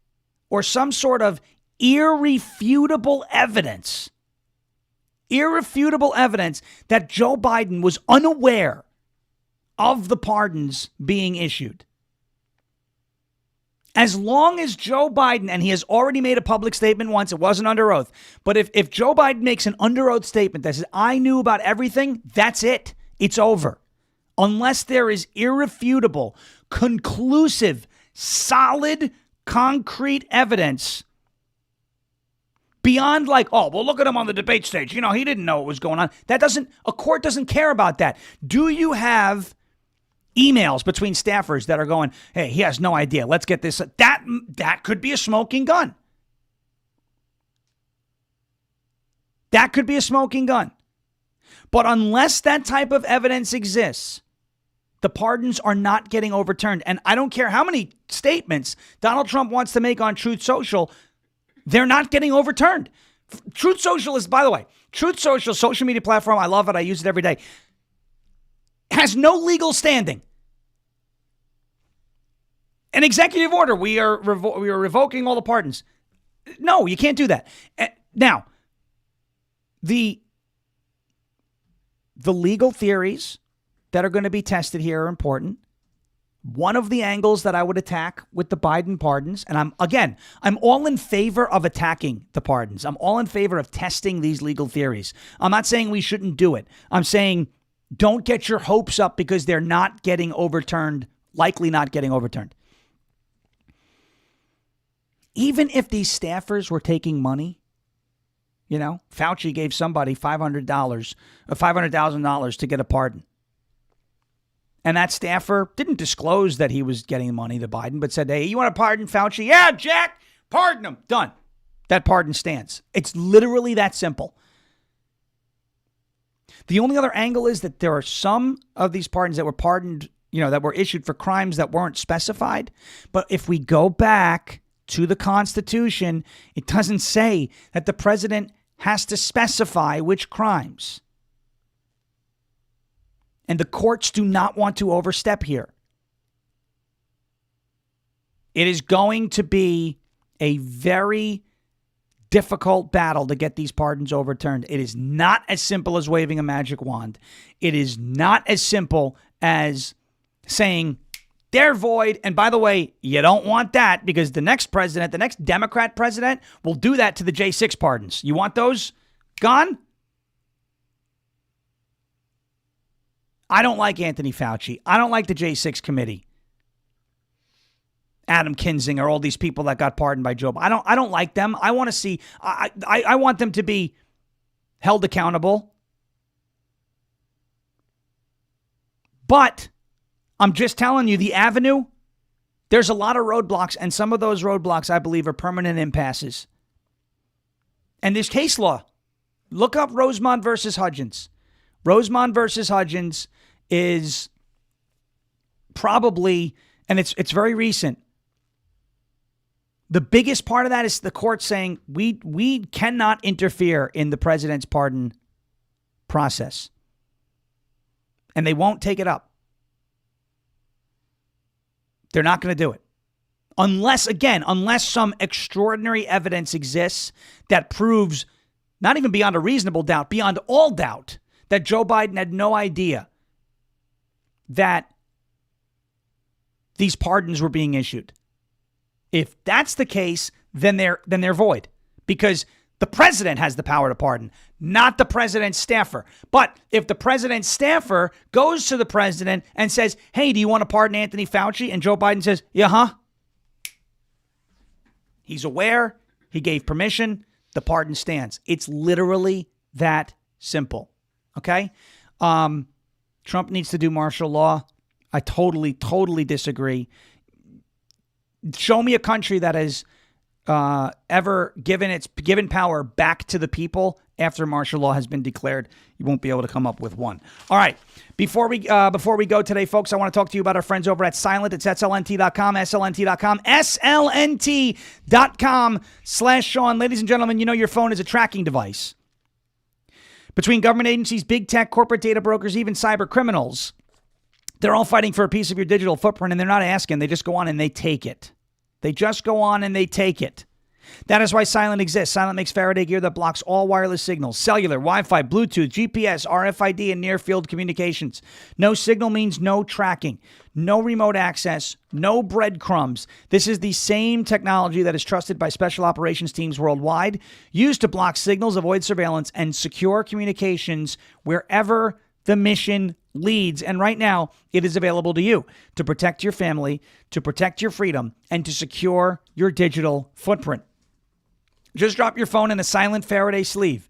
or some sort of irrefutable evidence that Joe Biden was unaware of the pardons being issued. As long as Joe Biden, and he has already made a public statement once, it wasn't under oath, but if Joe Biden makes an under oath statement that says, I knew about everything, that's it. It's over. Unless there is irrefutable, conclusive, solid, concrete evidence beyond look at him on the debate stage. He didn't know what was going on. A court doesn't care about that. Do you have emails between staffers that are going, hey, he has no idea. Let's get this. That could be a smoking gun. That could be a smoking gun. But unless that type of evidence exists, the pardons are not getting overturned. And I don't care how many statements Donald Trump wants to make on Truth Social, they're not getting overturned. Truth Social is, by the way, Truth Social, social media platform, I love it. I use it every day. Has no legal standing. An executive order, we are revoking all the pardons. No, you can't do that. Now, the legal theories that are going to be tested here are important. one of the angles that I would attack with the Biden pardons, and I'm all in favor of attacking the pardons. I'm all in favor of testing these legal theories. I'm not saying we shouldn't do it. I'm saying don't get your hopes up because they're not getting overturned, likely not getting overturned. Even if these staffers were taking money, Fauci gave somebody $500,000 to get a pardon. And that staffer didn't disclose that he was getting money to Biden, but said, hey, you want to pardon Fauci? Yeah, Jack, pardon him. Done. That pardon stands. It's literally that simple. The only other angle is that there are some of these pardons that were pardoned, that were issued for crimes that weren't specified. But if we go back to the Constitution, it doesn't say that the president has to specify which crimes. And the courts do not want to overstep here. It is going to be a very difficult battle to get these pardons overturned. It is not as simple as waving a magic wand. It is not as simple as saying they're void. And by the way, you don't want that because the next president, the next Democrat president, will do that to the J6 pardons. You want those gone? I don't like Anthony Fauci. I don't like the J6 committee. Adam Kinzinger, all these people that got pardoned by Joe Biden. I don't like them. I want to see, I want them to be held accountable. But I'm just telling you, the avenue, there's a lot of roadblocks, and some of those roadblocks, I believe, are permanent impasses. And there's case law. Look up Rosemont versus Hudgens. Rosemont versus Hudgens is probably, and it's very recent, the biggest part of that is the court saying we cannot interfere in the president's pardon process. And they won't take it up. They're not going to do it. Unless some extraordinary evidence exists that proves, not even beyond a reasonable doubt, beyond all doubt, that Joe Biden had no idea that these pardons were being issued. If that's the case, then they're void because the president has the power to pardon, not the president's staffer. But if the president's staffer goes to the president and says, hey, do you want to pardon Anthony Fauci? And Joe Biden says, yeah, he's aware, he gave permission, the pardon stands. It's literally that simple. Okay? Trump needs to do martial law. I totally disagree. Show me a country that has ever given power back to the people after martial law has been declared. You won't be able to come up with one. All right. Before we go today, folks, I want to talk to you about our friends over at Silent. It's slnt.com, slnt.com, slnt.com/Sean. Ladies and gentlemen, you know your phone is a tracking device. Between government agencies, big tech, corporate data brokers, even cyber criminals, they're all fighting for a piece of your digital footprint, and they're not asking. They just go on and they take it. They just go on and they take it. That is why Silent exists. Silent makes Faraday gear that blocks all wireless signals, cellular, Wi-Fi, Bluetooth, GPS, RFID, and near-field communications. No signal means no tracking, no remote access, no breadcrumbs. This is the same technology that is trusted by special operations teams worldwide, used to block signals, avoid surveillance, and secure communications wherever the mission leads. And right now, it is available to you to protect your family, to protect your freedom, and to secure your digital footprint. Just drop your phone in a silent Faraday sleeve.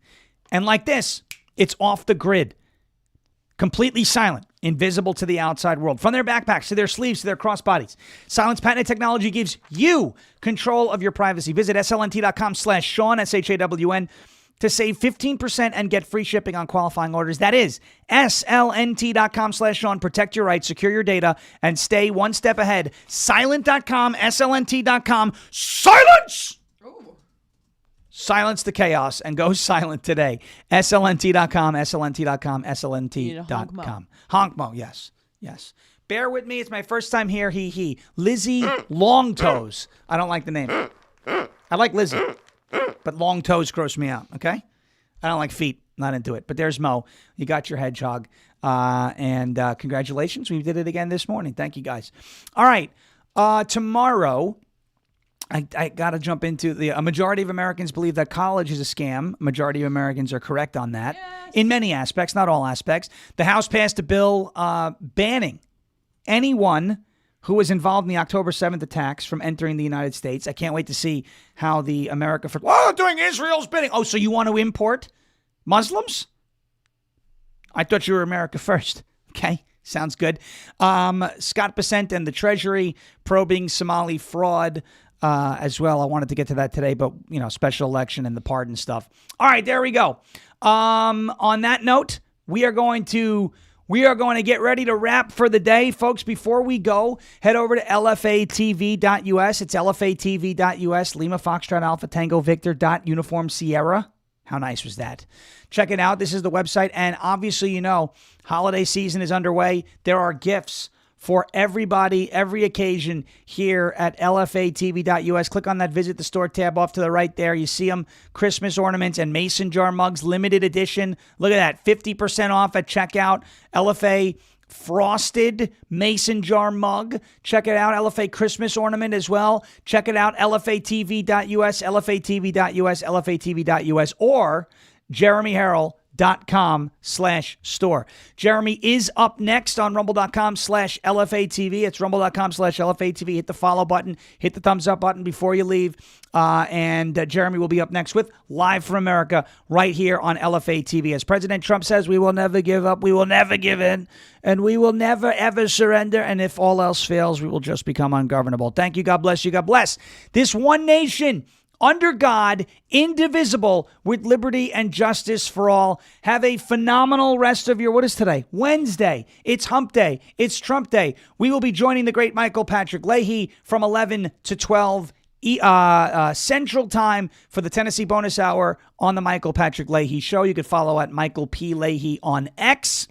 And like this, it's off the grid. Completely silent, invisible to the outside world. From their backpacks to their sleeves to their crossbodies, Silent's patented technology gives you control of your privacy. Visit slnt.com/Sean, SHAWN, to save 15% and get free shipping on qualifying orders. That is slnt.com/Sean. Protect your rights, secure your data, and stay one step ahead. Silent.com, slnt.com. Silence! Silence the chaos and go silent today. slnt.com, slnt.com, slnt.com. Honkmo, yes. Bear with me. It's my first time here. He. Lizzie Longtoes. I don't like the name. I like Lizzie, but long toes gross me out, okay? I don't like feet. Not into it. But there's Mo. You got your hedgehog. And congratulations. We did it again this morning. Thank you, guys. All right. Tomorrow, I got to jump into a majority of Americans believe that college is a scam. A majority of Americans are correct on that. Yes. In many aspects, not all aspects. The House passed a bill banning anyone who was involved in the October 7th attacks from entering the United States. I can't wait to see how the America for doing Israel's bidding. Oh, so you want to import Muslims? I thought you were America first. Okay, sounds good. Scott Bessent and the Treasury probing Somali fraud as well. I wanted to get to that today, but, special election and the pardon stuff. All right, there we go. On that note, we are going to get ready to wrap for the day. Folks, before we go, head over to LFATV.us. It's LFATV.us, Lima Foxtrot Alpha Tango Victor Uniform Sierra. How nice was that? Check it out. This is the website. And obviously, holiday season is underway. There are gifts for everybody, every occasion here at LFATV.us. Click on that Visit the Store tab off to the right there. You see them, Christmas ornaments and mason jar mugs, limited edition. Look at that, 50% off at checkout. LFA frosted mason jar mug. Check it out. LFA Christmas ornament as well. Check it out. LFATV.us, LFATV.us, LFATV.us, or JeremyHerrell.com/store. Jeremy is up next on rumble.com/LFATV. It's rumble.com/LFATV. Hit the follow button, hit the thumbs up button before you leave. And Jeremy will be up next with Live from America right here on LFA TV. As President Trump says, we will never give up, we will never give in, and we will never, ever surrender. And if all else fails, we will just become ungovernable. Thank you. God bless you. God bless this one nation under God, indivisible, with liberty and justice for all. Have a phenomenal rest of your, what is today? Wednesday. It's Hump Day. It's Trump Day. We will be joining the great Michael Patrick Leahy from 11 to 12 Central Time for the Tennessee Bonus Hour on the Michael Patrick Leahy Show. You could follow at Michael P. Leahy on X.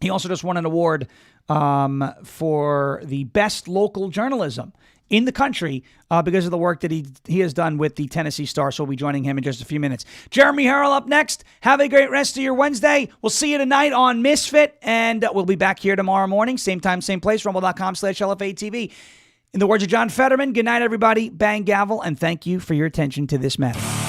He also just won an award for the best local journalism in the country because of the work that he has done with the Tennessee Star. So we'll be joining him in just a few minutes. Jeremy Herrell up next. Have a great rest of your Wednesday. We'll see you tonight on Misfit, and we'll be back here tomorrow morning. Same time, same place, rumble.com/LFATV. In the words of John Fetterman, good night, everybody. Bang, gavel, and thank you for your attention to this matter.